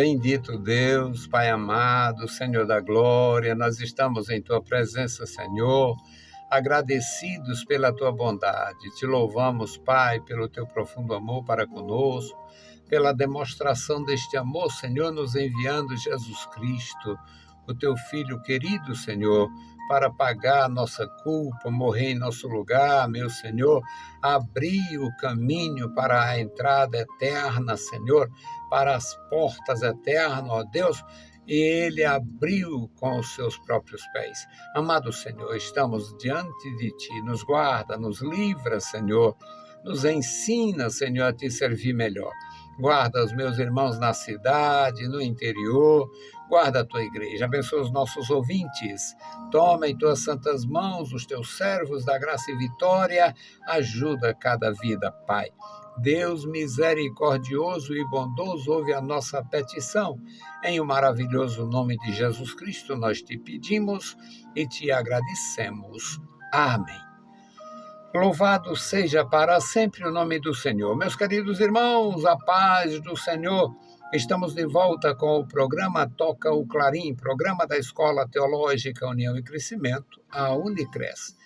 Bendito Deus, Pai amado, Senhor da glória, nós estamos em Tua presença, Senhor, agradecidos pela Tua bondade. Te louvamos, Pai, pelo Teu profundo amor para conosco, pela demonstração deste amor, Senhor, nos enviando Jesus Cristo, o Teu Filho querido, Senhor, para pagar a nossa culpa, morrer em nosso lugar, meu Senhor, abrir o caminho para a entrada eterna, Senhor, para as portas eternas, ó Deus, e Ele abriu com os seus próprios pés. Amado Senhor, estamos diante de Ti, nos guarda, nos livra, Senhor, nos ensina, Senhor, a Te servir melhor. Guarda os meus irmãos na cidade, no interior, guarda a Tua igreja, abençoa os nossos ouvintes, toma em Tuas santas mãos os Teus servos da graça e vitória, ajuda cada vida, Pai. Deus misericordioso e bondoso, ouve a nossa petição. Em o maravilhoso nome de Jesus Cristo, nós te pedimos e te agradecemos. Amém. Louvado seja para sempre o nome do Senhor. Meus queridos irmãos, a paz do Senhor. Estamos de volta com o programa Toca o Clarim, programa da Escola Teológica União e Crescimento, a Unicres.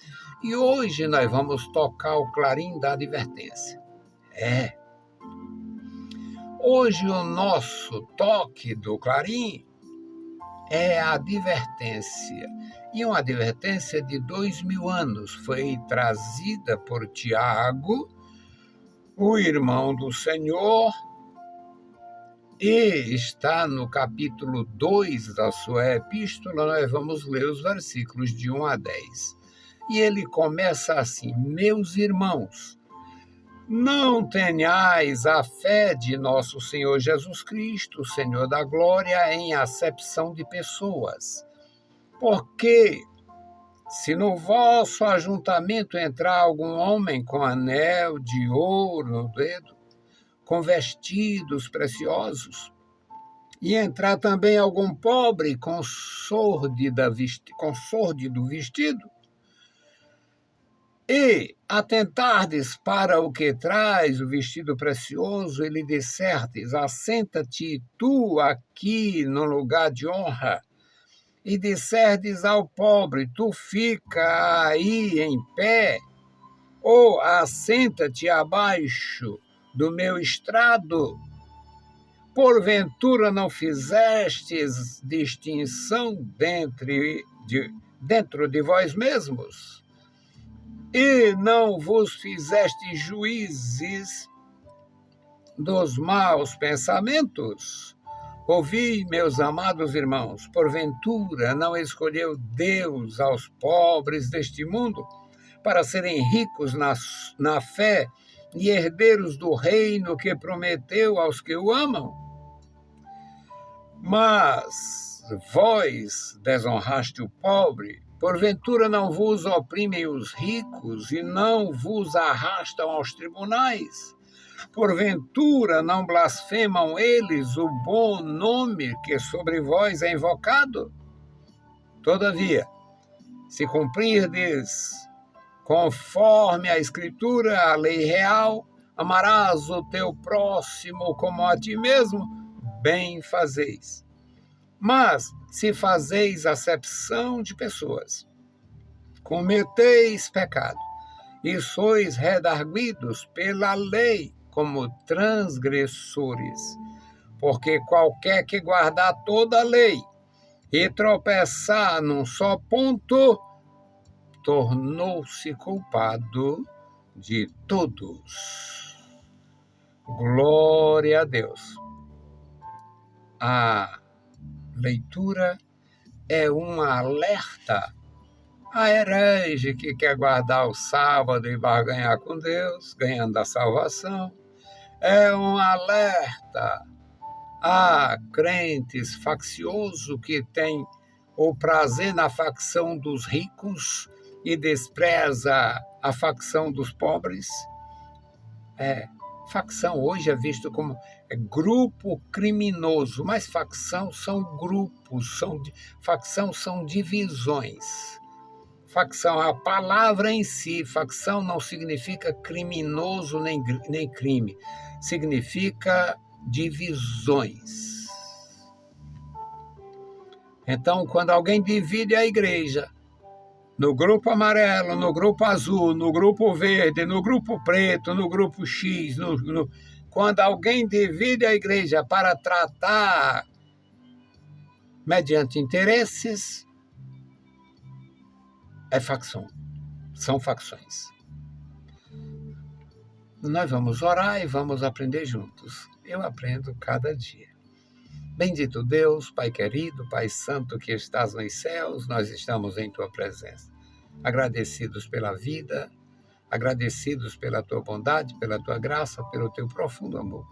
E hoje nós vamos tocar o clarim da advertência. Hoje o nosso toque do clarim é a advertência. E uma advertência de 2000 anos. Foi trazida por Tiago, o irmão do Senhor, e está no capítulo 2 da sua epístola. Nós vamos ler os versículos de 1 a 10. E ele começa assim: meus irmãos, não tenhais a fé de nosso Senhor Jesus Cristo, Senhor da glória, em acepção de pessoas. Porque, se no vosso ajuntamento entrar algum homem com anel de ouro no dedo, com vestidos preciosos, e entrar também algum pobre com sórdido vestido, e atentardes para o que traz o vestido precioso, e lhe disserdes: assenta-te tu aqui no lugar de honra, e disserdes ao pobre: tu fica aí em pé, ou assenta-te abaixo do meu estrado, porventura não fizestes distinção dentro de vós mesmos? E não vos fizeste juízes dos maus pensamentos? Ouvi, meus amados irmãos, porventura não escolheu Deus aos pobres deste mundo para serem ricos na fé e herdeiros do reino que prometeu aos que o amam? Mas vós desonraste o pobre. Porventura não vos oprimem os ricos e não vos arrastam aos tribunais? Porventura não blasfemam eles o bom nome que sobre vós é invocado? Todavia, se cumprirdes conforme a Escritura, a lei real, amarás o teu próximo como a ti mesmo, bem fazeis. Mas, se fazeis acepção de pessoas, cometeis pecado, e sois redarguidos pela lei como transgressores. Porque qualquer que guardar toda a lei e tropeçar num só ponto, tornou-se culpado de todos. Glória a Deus. A leitura é um alerta a herege que quer guardar o sábado e barganhar com Deus, ganhando a salvação. É um alerta a crentes facciosos que têm o prazer na facção dos ricos e despreza a facção dos pobres. Facção hoje é visto como grupo criminoso, mas facção são grupos, facção são divisões. Facção, a palavra em si, facção não significa criminoso nem crime, significa divisões. Então, quando alguém divide a igreja no grupo amarelo, no grupo azul, no grupo verde, no grupo preto, no grupo X, quando alguém divide a igreja para tratar mediante interesses, é facção, são facções. Nós vamos orar e vamos aprender juntos. Eu aprendo cada dia. Bendito Deus, Pai querido, Pai santo que estás nos céus, nós estamos em tua presença. Agradecidos pela vida, agradecidos pela tua bondade, pela tua graça, pelo teu profundo amor.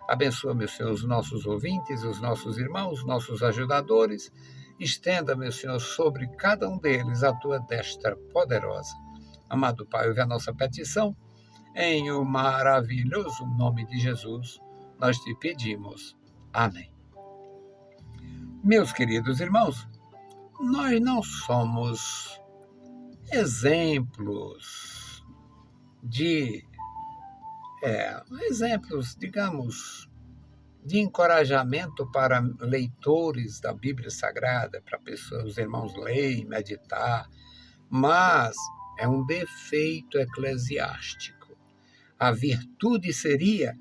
Abençoa, meu Senhor, os nossos ouvintes, os nossos irmãos, os nossos ajudadores. Estenda, meu Senhor, sobre cada um deles a tua destra poderosa. Amado Pai, ouve a nossa petição. Em o maravilhoso nome de Jesus, nós te pedimos. Amém. Meus queridos irmãos, nós não somos exemplos digamos, de encorajamento para leitores da Bíblia Sagrada, para pessoas, os irmãos lerem, meditar, mas é um defeito eclesiástico. A virtude seria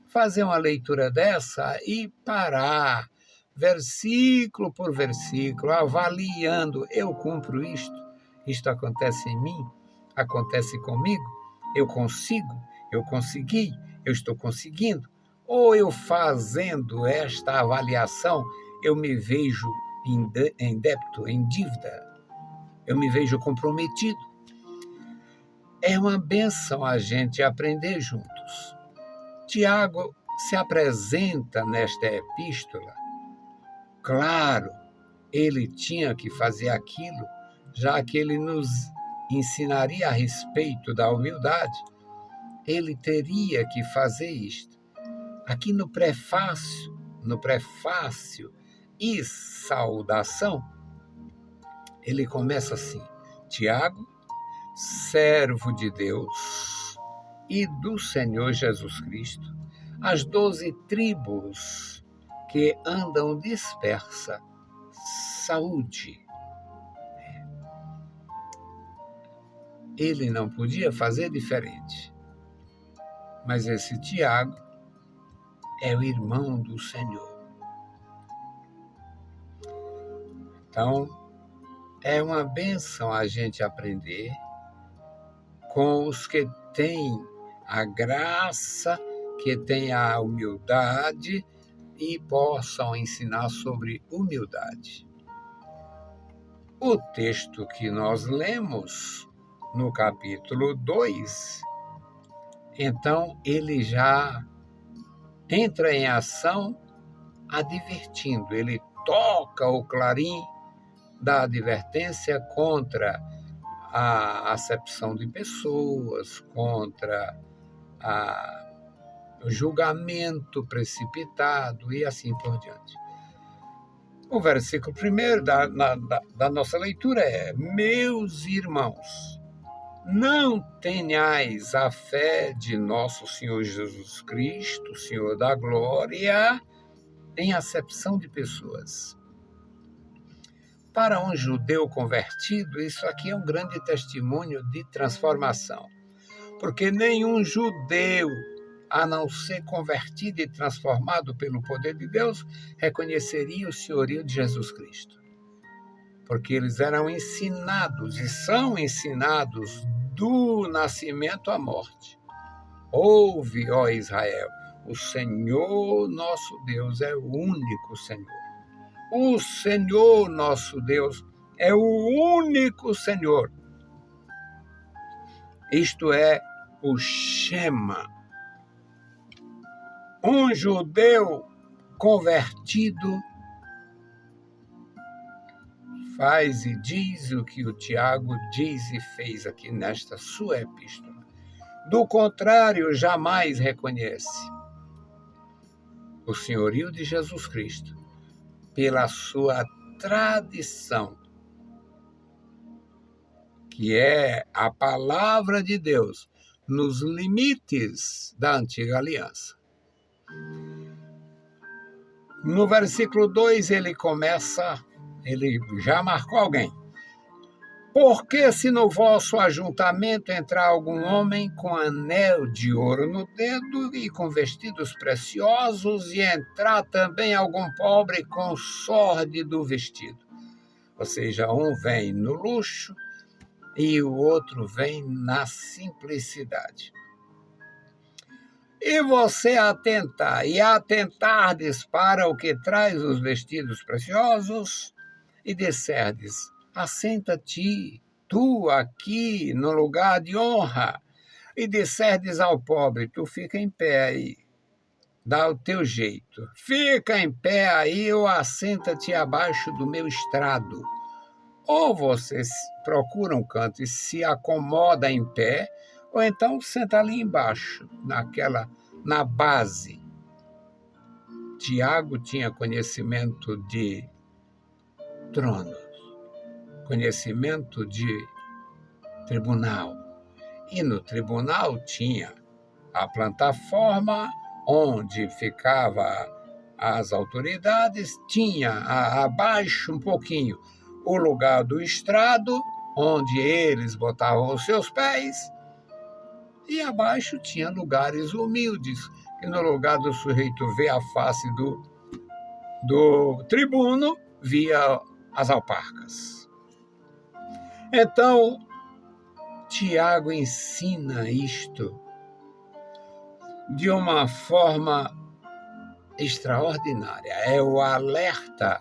fazer uma leitura dessa e parar, versículo por versículo, avaliando, eu cumpro isto acontece em mim, acontece comigo, eu consigo, eu consegui, eu estou conseguindo, ou eu fazendo esta avaliação, eu me vejo em débito, em dívida, eu me vejo comprometido. É uma bênção a gente aprender juntos. Tiago se apresenta nesta epístola. Claro, ele tinha que fazer aquilo, já que ele nos ensinaria a respeito da humildade, ele teria que fazer isto. Aqui no prefácio e saudação, ele começa assim: Tiago, servo de Deus e do Senhor Jesus Cristo, as 12 tribos que andam dispersa, saúde. Ele não podia fazer diferente. Mas esse Tiago é o irmão do Senhor. Então, é uma bênção a gente aprender com os que têm a graça, que têm a humildade e possam ensinar sobre humildade. O texto que nós lemos no capítulo 2, então ele já entra em ação advertindo, ele toca o clarim da advertência contra a acepção de pessoas, contra o julgamento precipitado e assim por diante. O versículo primeiro da nossa leitura é: meus irmãos, não tenhais a fé de nosso Senhor Jesus Cristo, Senhor da glória, em acepção de pessoas. Para um judeu convertido, isso aqui é um grande testemunho de transformação, porque nenhum judeu, a não ser convertido e transformado pelo poder de Deus, reconheceria o senhorio de Jesus Cristo. Porque eles eram ensinados e são ensinados do nascimento à morte. Ouve, ó Israel, o Senhor nosso Deus é o único Senhor. O Senhor nosso Deus é o único Senhor. Isto é o Shema. Um judeu convertido faz e diz o que o Tiago diz e fez aqui nesta sua epístola. Do contrário, jamais reconhece o senhorio de Jesus Cristo pela sua tradição, que é a palavra de Deus nos limites da antiga aliança. No versículo 2, ele começa Ele já marcou alguém. Porque se no vosso ajuntamento entrar algum homem com anel de ouro no dedo e com vestidos preciosos, e entrar também algum pobre com sórdido vestido. Ou seja, um vem no luxo e o outro vem na simplicidade. E você atentardes para o que traz os vestidos preciosos, e disserdes: assenta-te, tu aqui no lugar de honra, e disserdes ao pobre: tu fica em pé aí, dá o teu jeito, fica em pé aí ou assenta-te abaixo do meu estrado. Ou você procura um canto e se acomoda em pé, ou então senta ali embaixo, na base. Tiago tinha conhecimento de tronos, conhecimento de tribunal. E no tribunal tinha a plataforma onde ficava as autoridades, tinha abaixo um pouquinho o lugar do estrado, onde eles botavam os seus pés, e abaixo tinha lugares humildes, que no lugar do sujeito ver a face do tribuno, via as alparcas. Então, Tiago ensina isto de uma forma extraordinária. É o alerta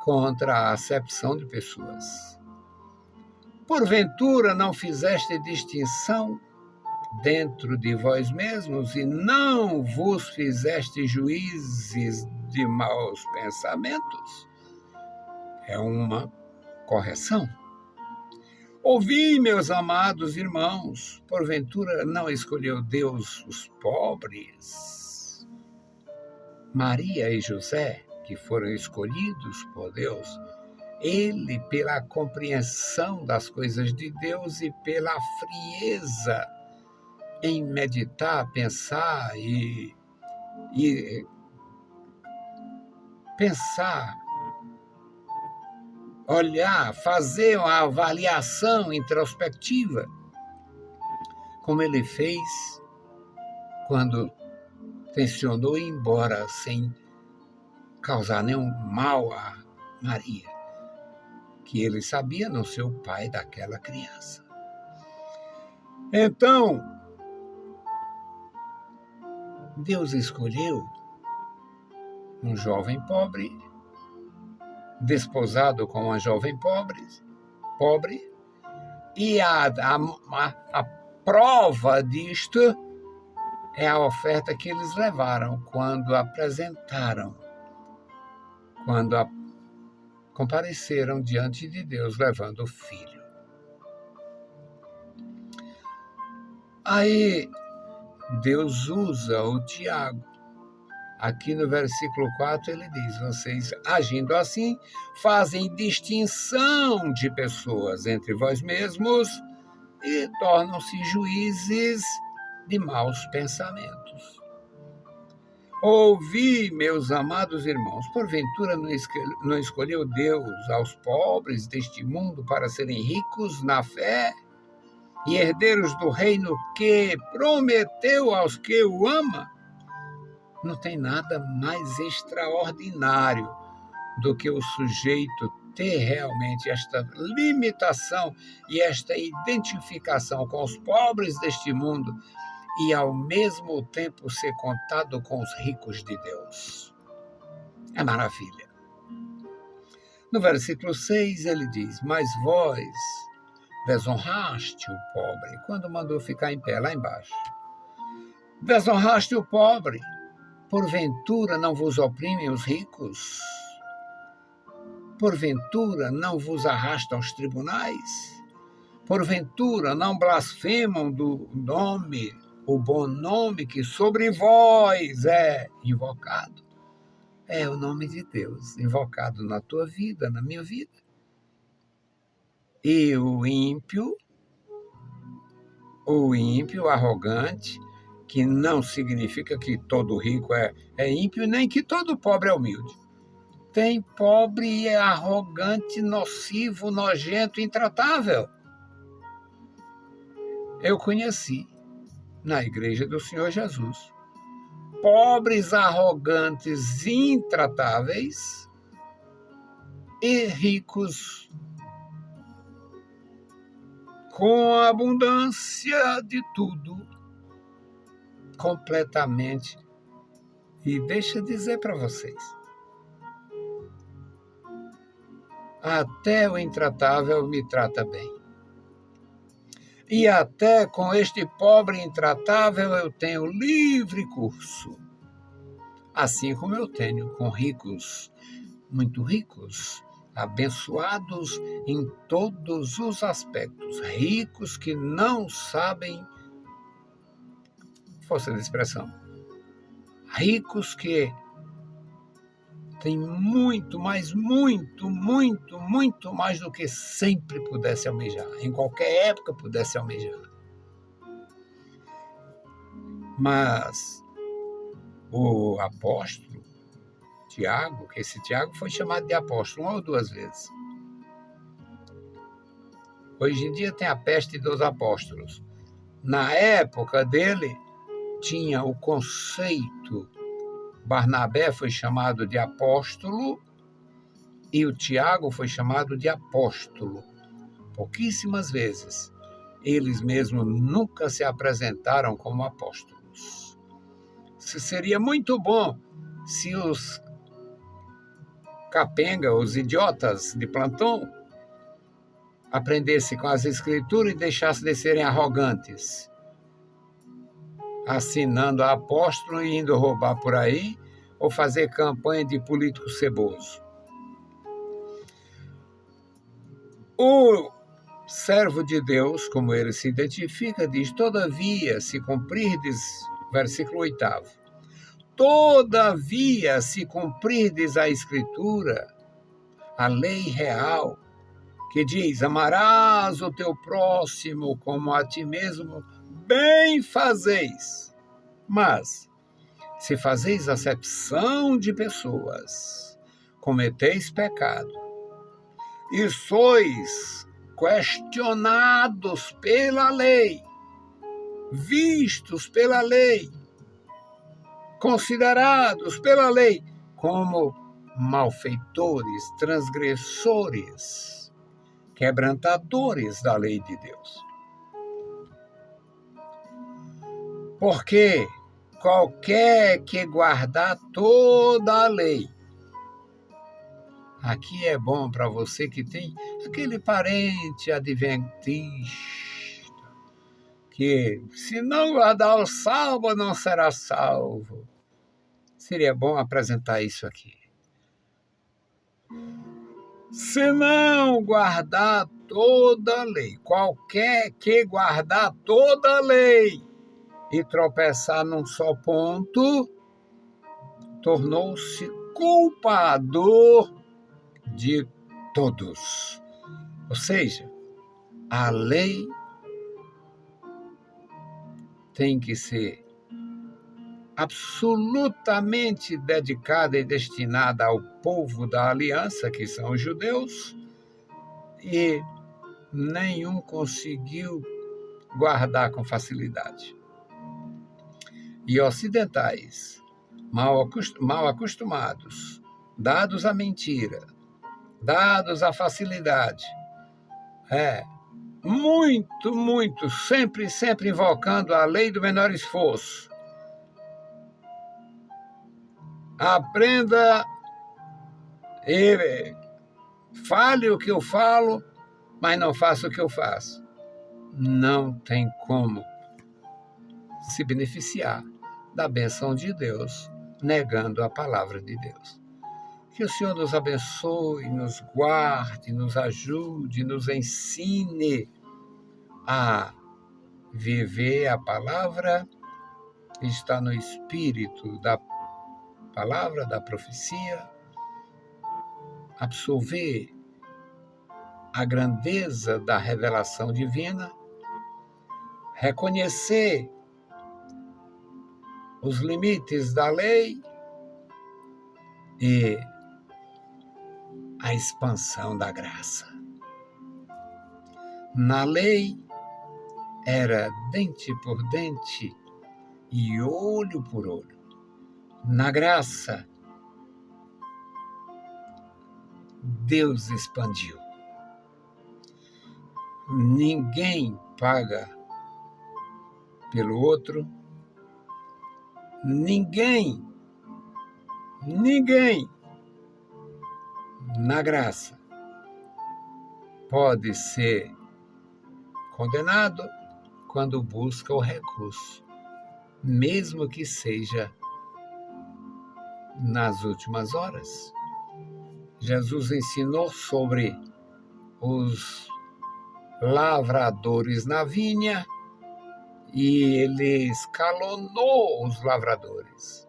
contra a acepção de pessoas. Porventura não fizeste distinção dentro de vós mesmos e não vos fizeste juízes de maus pensamentos? É uma correção. Ouvi, meus amados irmãos, porventura não escolheu Deus os pobres? Maria e José, que foram escolhidos por Deus, ele pela compreensão das coisas de Deus e pela frieza em meditar, pensar e pensar, olhar, fazer uma avaliação introspectiva, como ele fez quando tensionou ir embora sem causar nenhum mal a Maria, que ele sabia não ser o pai daquela criança. Então, Deus escolheu um jovem pobre, desposado com uma jovem pobre, e a prova disto é a oferta que eles levaram quando compareceram diante de Deus levando o filho. Aí Deus usa o Tiago. Aqui no versículo 4 ele diz: vocês, agindo assim, fazem distinção de pessoas entre vós mesmos e tornam-se juízes de maus pensamentos. Ouvi, meus amados irmãos, porventura não escolheu Deus aos pobres deste mundo para serem ricos na fé e herdeiros do reino que prometeu aos que o amam? Não tem nada mais extraordinário do que o sujeito ter realmente esta limitação e esta identificação com os pobres deste mundo e, ao mesmo tempo, ser contado com os ricos de Deus. É maravilha. No versículo 6, ele diz: mas vós desonraste o pobre, quando mandou ficar em pé lá embaixo. Desonraste o pobre. Porventura não vos oprimem os ricos? Porventura não vos arrastam aos tribunais? Porventura não blasfemam do nome, o bom nome que sobre vós é invocado? É o nome de Deus invocado na tua vida, na minha vida. E o ímpio, arrogante, que não significa que todo rico é ímpio, nem que todo pobre é humilde. tem pobre, arrogante, nocivo, nojento, intratável. Eu conheci na igreja do Senhor Jesus pobres, arrogantes, intratáveis e ricos com abundância de tudo, completamente. E deixa eu dizer para vocês, até o intratável me trata bem. E até com este pobre intratável eu tenho livre curso. Assim como eu tenho com ricos, muito ricos, abençoados em todos os aspectos. Ricos que não sabem, força de expressão. Ricos que têm muito, mas muito, muito, muito mais do que sempre pudesse almejar. Em qualquer época pudesse almejar. Mas o apóstolo Tiago, que esse Tiago foi chamado de apóstolo 1 ou 2 vezes. Hoje em dia tem a peste dos apóstolos. Na época dele, tinha o conceito. Barnabé foi chamado de apóstolo e o Tiago foi chamado de apóstolo. Pouquíssimas vezes. Eles mesmos nunca se apresentaram como apóstolos. Seria muito bom se os capenga, os idiotas de plantão, aprendessem com as escrituras e deixassem de serem arrogantes, assinando apóstolo e indo roubar por aí, ou fazer campanha de político ceboso. O servo de Deus, como ele se identifica, diz: todavia, se cumprirdes, versículo 8, todavia, se cumprirdes a Escritura, a lei real, que diz: amarás o teu próximo como a ti mesmo, bem fazeis. Mas, se fazeis acepção de pessoas, cometeis pecado, e sois questionados pela lei, vistos pela lei, considerados pela lei como malfeitores, transgressores, quebrantadores da lei de Deus. Porque qualquer que guardar toda a lei, aqui é bom para você que tem aquele parente adventista, que se não guardar o salvo, não será salvo. Seria bom apresentar isso aqui. Se não guardar toda a lei, qualquer que guardar toda a lei e tropeçar num só ponto, tornou-se culpador de todos. Ou seja, a lei tem que ser absolutamente dedicada e destinada ao povo da aliança, que são os judeus, e nenhum conseguiu guardar com facilidade. E ocidentais, mal acostumados, dados à mentira, dados à facilidade, muito, sempre invocando a lei do menor esforço. Aprenda e fale o que eu falo, mas não faça o que eu faço. Não tem como se beneficiar da bênção de Deus, negando a palavra de Deus. Que o Senhor nos abençoe, nos guarde, nos ajude, nos ensine a viver a palavra que está no espírito da palavra, da profecia, absorver a grandeza da revelação divina, reconhecer os limites da lei e a expansão da graça. Na lei era dente por dente e olho por olho. Na graça, Deus expandiu. Ninguém paga pelo outro. Ninguém na graça pode ser condenado quando busca o recurso, mesmo que seja nas últimas horas. Jesus ensinou sobre os lavradores na vinha e ele escalonou os lavradores.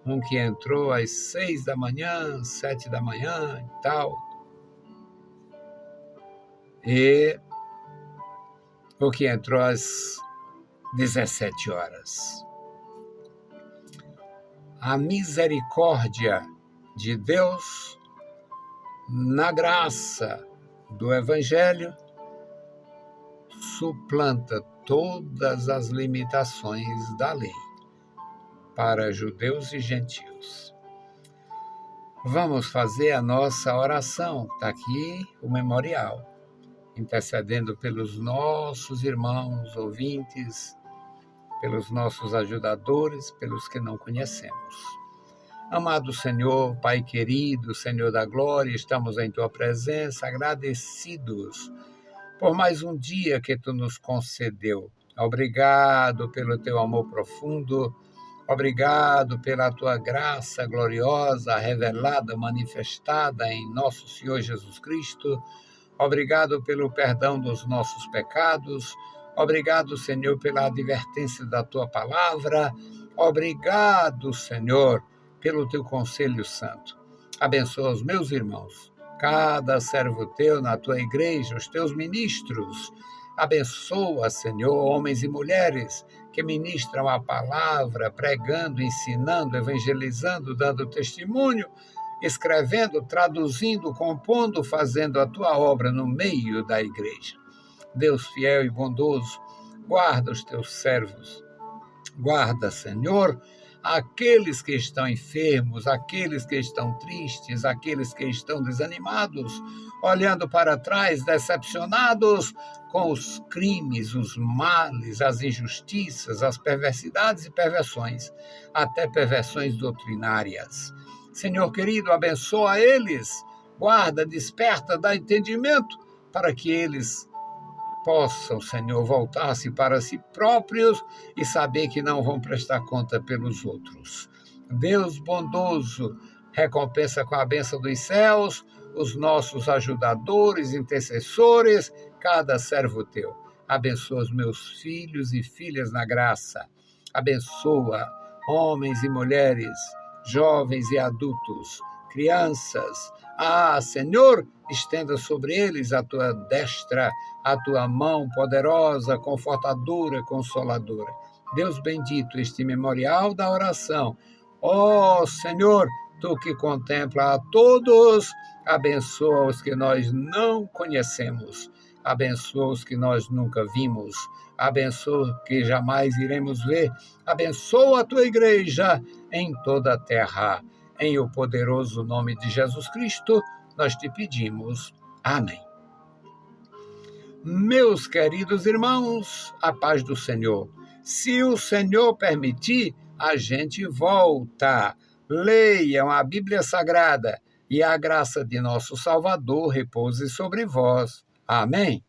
Um que entrou às 6 da manhã, 7 da manhã e tal. E o que entrou às 17 horas. A misericórdia de Deus, na graça do Evangelho, suplanta todas as limitações da lei para judeus e gentios. Vamos fazer a nossa oração. Está aqui o memorial, intercedendo pelos nossos irmãos ouvintes, pelos nossos ajudadores, pelos que não conhecemos. Amado Senhor, Pai querido, Senhor da glória, estamos em Tua presença, agradecidos por mais um dia que Tu nos concedeu. Obrigado pelo Teu amor profundo, obrigado pela Tua graça gloriosa, revelada, manifestada em nosso Senhor Jesus Cristo. Obrigado pelo perdão dos nossos pecados. Obrigado, Senhor, pela advertência da Tua palavra. Obrigado, Senhor, pelo Teu conselho santo. Abençoa os meus irmãos, cada servo Teu na Tua igreja, os Teus ministros. Abençoa, Senhor, homens e mulheres que ministram a palavra, pregando, ensinando, evangelizando, dando testemunho, escrevendo, traduzindo, compondo, fazendo a Tua obra no meio da igreja. Deus fiel e bondoso, guarda os Teus servos. Guarda, Senhor, aqueles que estão enfermos, aqueles que estão tristes, aqueles que estão desanimados, olhando para trás, decepcionados com os crimes, os males, as injustiças, as perversidades e perversões, até perversões doutrinárias. Senhor querido, abençoa eles, guarda, desperta, dá entendimento para que eles possam, Senhor, voltar-se para si próprios e saber que não vão prestar conta pelos outros. Deus bondoso, recompensa com a bênção dos céus os nossos ajudadores, intercessores, cada servo Teu. Abençoa os meus filhos e filhas na graça. Abençoa homens e mulheres, jovens e adultos, crianças. Senhor, estenda sobre eles a Tua destra, a Tua mão poderosa, confortadora, consoladora. Deus bendito, este memorial da oração. Senhor, Tu que contempla a todos, abençoa os que nós não conhecemos, abençoa os que nós nunca vimos, abençoa os que jamais iremos ver, abençoa a Tua igreja em toda a terra. Em o poderoso nome de Jesus Cristo, nós te pedimos. Amém. Meus queridos irmãos, a paz do Senhor. Se o Senhor permitir, a gente volta. Leiam a Bíblia Sagrada e a graça de nosso Salvador repouse sobre vós. Amém.